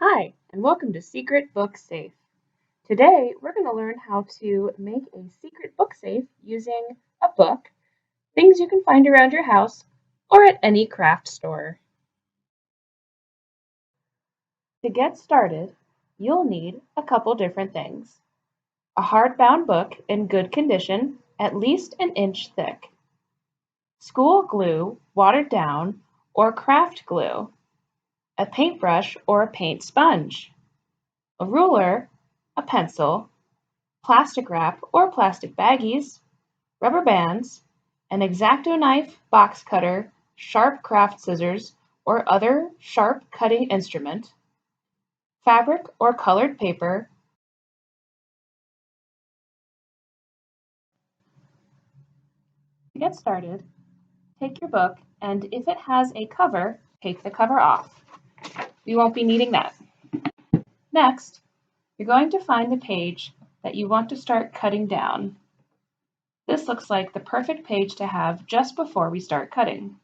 Hi, and welcome to Secret Book Safe. Today, we're going to learn how to make a secret book safe using a book, things you can find around your house, or at any craft store. To get started, you'll need a couple different things. A hardbound book in good condition, at least an inch thick. School glue, watered down, or craft glue. A paintbrush or a paint sponge. A ruler, a pencil, plastic wrap or plastic baggies, rubber bands, an X-Acto knife, box cutter, sharp craft scissors, or other sharp cutting instrument, fabric or colored paper. To get started, take your book and if it has a cover, take the cover off. We won't be needing that. Next, you're going to find the page that you want to start cutting down. This looks like the perfect page to have just before we start cutting.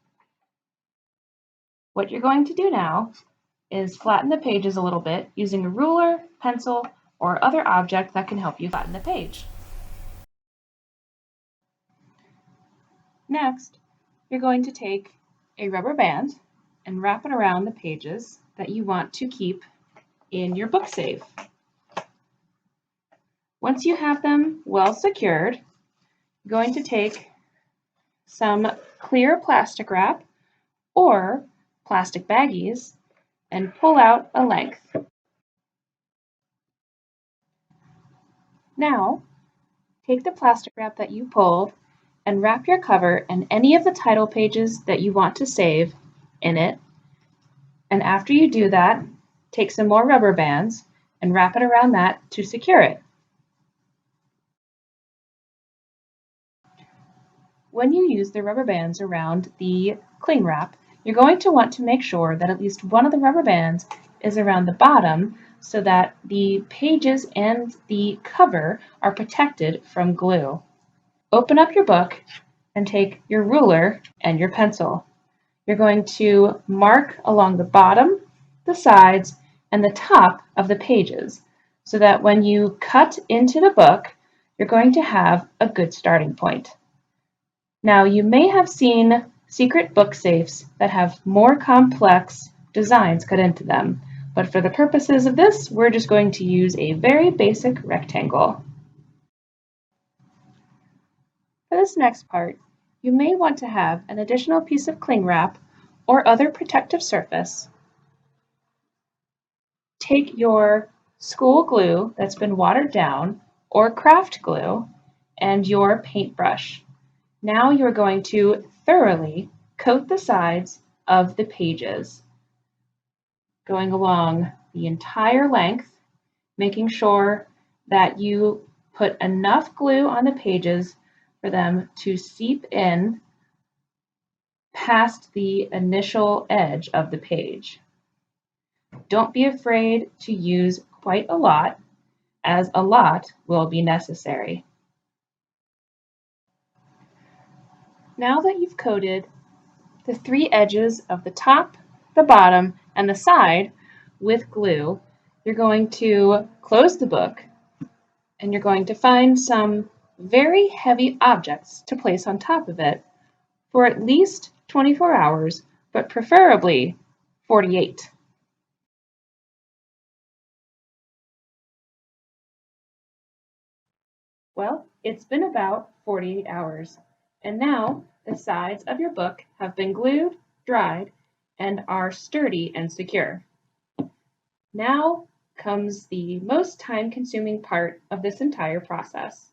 What you're going to do now is flatten the pages a little bit using a ruler, pencil, or other object that can help you flatten the page. Next, you're going to take a rubber band and wrap it around the pages that you want to keep in your book safe. Once you have them well secured, you're going to take some clear plastic wrap or plastic baggies and pull out a length. Now, take the plastic wrap that you pulled and wrap your cover and any of the title pages that you want to save in it. And after you do that, take some more rubber bands and wrap it around that to secure it. When you use the rubber bands around the cling wrap, you're going to want to make sure that at least one of the rubber bands is around the bottom so that the pages and the cover are protected from glue. Open up your book and take your ruler and your pencil. You're going to mark along the bottom, the sides, and the top of the pages so that when you cut into the book, you're going to have a good starting point. Now, you may have seen secret book safes that have more complex designs cut into them, but for the purposes of this, we're just going to use a very basic rectangle. For this next part, you may want to have an additional piece of cling wrap or other protective surface. Take your school glue that's been watered down or craft glue and your paintbrush. Now you're going to thoroughly coat the sides of the pages, going along the entire length, making sure that you put enough glue on the pages for them to seep in past the initial edge of the page. Don't be afraid to use quite a lot, as a lot will be necessary. Now that you've coated the three edges of the top, the bottom, and the side with glue, you're going to close the book and you're going to find some very heavy objects to place on top of it for at least 24 hours, but preferably 48. Well, it's been about 48 hours, and now the sides of your book have been glued, dried, and are sturdy and secure. Now comes the most time-consuming part of this entire process.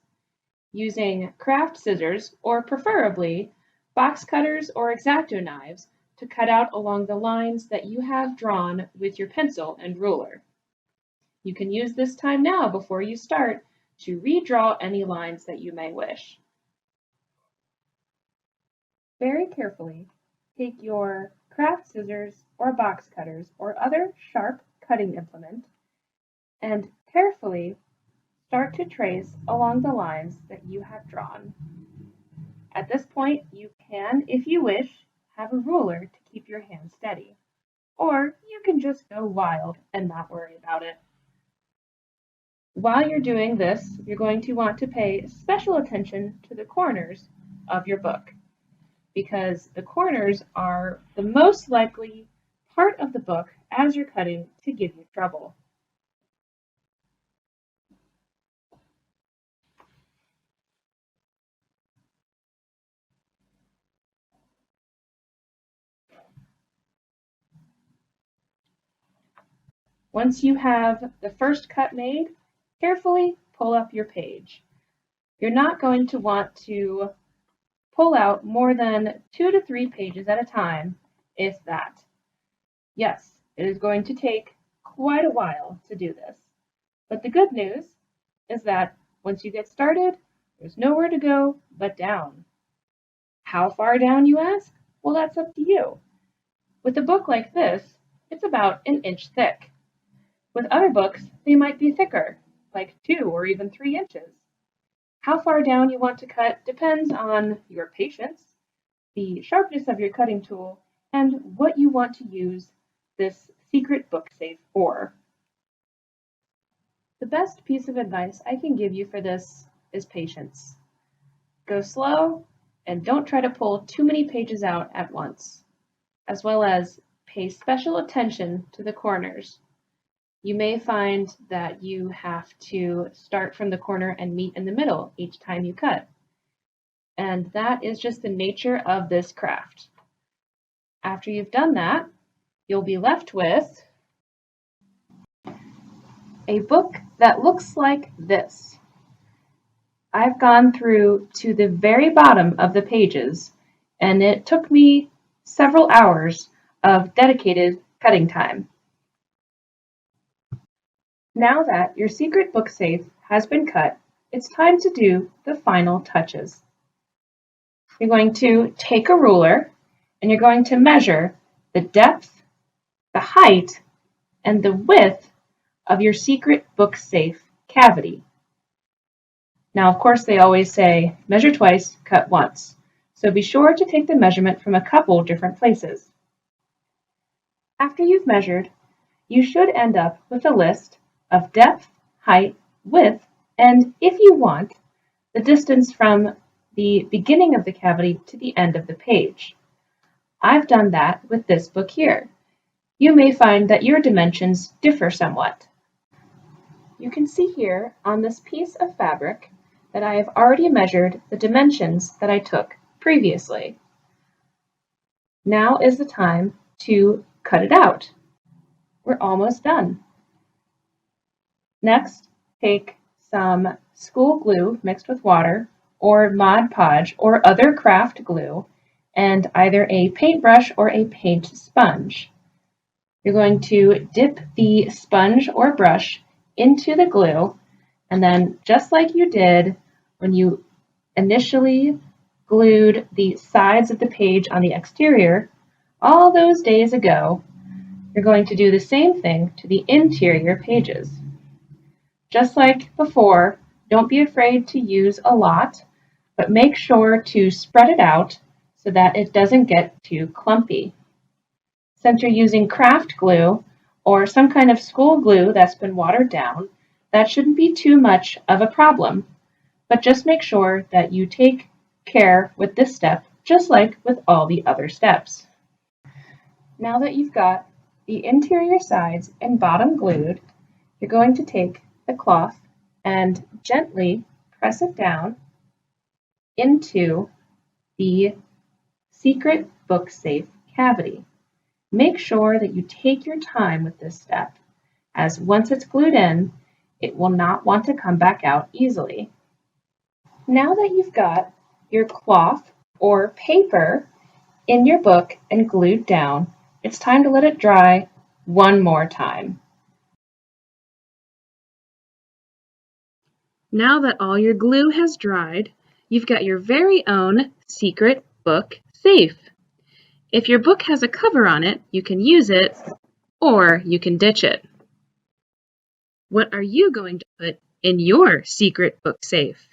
Using craft scissors, or preferably box cutters or X-Acto knives, to cut out along the lines that you have drawn with your pencil and ruler. You can use this time now before you start to redraw any lines that you may wish. Very carefully, take your craft scissors or box cutters or other sharp cutting implement and carefully start to trace along the lines that you have drawn. At this point, you can, if you wish, have a ruler to keep your hand steady, or you can just go wild and not worry about it. While you're doing this, you're going to want to pay special attention to the corners of your book, because the corners are the most likely part of the book as you're cutting to give you trouble. Once you have the first cut made, carefully pull up your page. You're not going to want to pull out more than 2 to 3 pages at a time, if that. Yes, it is going to take quite a while to do this, but the good news is that once you get started, there's nowhere to go but down. How far down, you ask? Well, that's up to you. With a book like this, it's about 1 inch thick. With other books, they might be thicker, like 2 or even 3 inches. How far down you want to cut depends on your patience, the sharpness of your cutting tool, and what you want to use this secret book safe for. The best piece of advice I can give you for this is patience. Go slow and don't try to pull too many pages out at once, as well as pay special attention to the corners. You may find that you have to start from the corner and meet in the middle each time you cut. And that is just the nature of this craft. After you've done that, you'll be left with a book that looks like this. I've gone through to the very bottom of the pages, and it took me several hours of dedicated cutting time. Now that your secret book safe has been cut, it's time to do the final touches. You're going to take a ruler and you're going to measure the depth, the height, and the width of your secret book safe cavity. Now, of course, they always say measure twice, cut once. So be sure to take the measurement from a couple different places. After you've measured, you should end up with a list of depth, height, width, and if you want, the distance from the beginning of the cavity to the end of the page. I've done that with this book here. You may find that your dimensions differ somewhat. You can see here on this piece of fabric that I have already measured the dimensions that I took previously. Now is the time to cut it out. We're almost done. Next, take some school glue mixed with water or Mod Podge or other craft glue and either a paintbrush or a paint sponge. You're going to dip the sponge or brush into the glue, and then just like you did when you initially glued the sides of the page on the exterior all those days ago, you're going to do the same thing to the interior pages. Just like before, don't be afraid to use a lot, but make sure to spread it out so that it doesn't get too clumpy. Since you're using craft glue or some kind of school glue that's been watered down, that shouldn't be too much of a problem, but just make sure that you take care with this step, just like with all the other steps. Now that you've got the interior sides and bottom glued, you're going to take the cloth and gently press it down into the secret book safe cavity. Make sure that you take your time with this step, as once it's glued in, it will not want to come back out easily. Now that you've got your cloth or paper in your book and glued down, it's time to let it dry one more time. Now that all your glue has dried, you've got your very own secret book safe. If your book has a cover on it, you can use it or you can ditch it. What are you going to put in your secret book safe?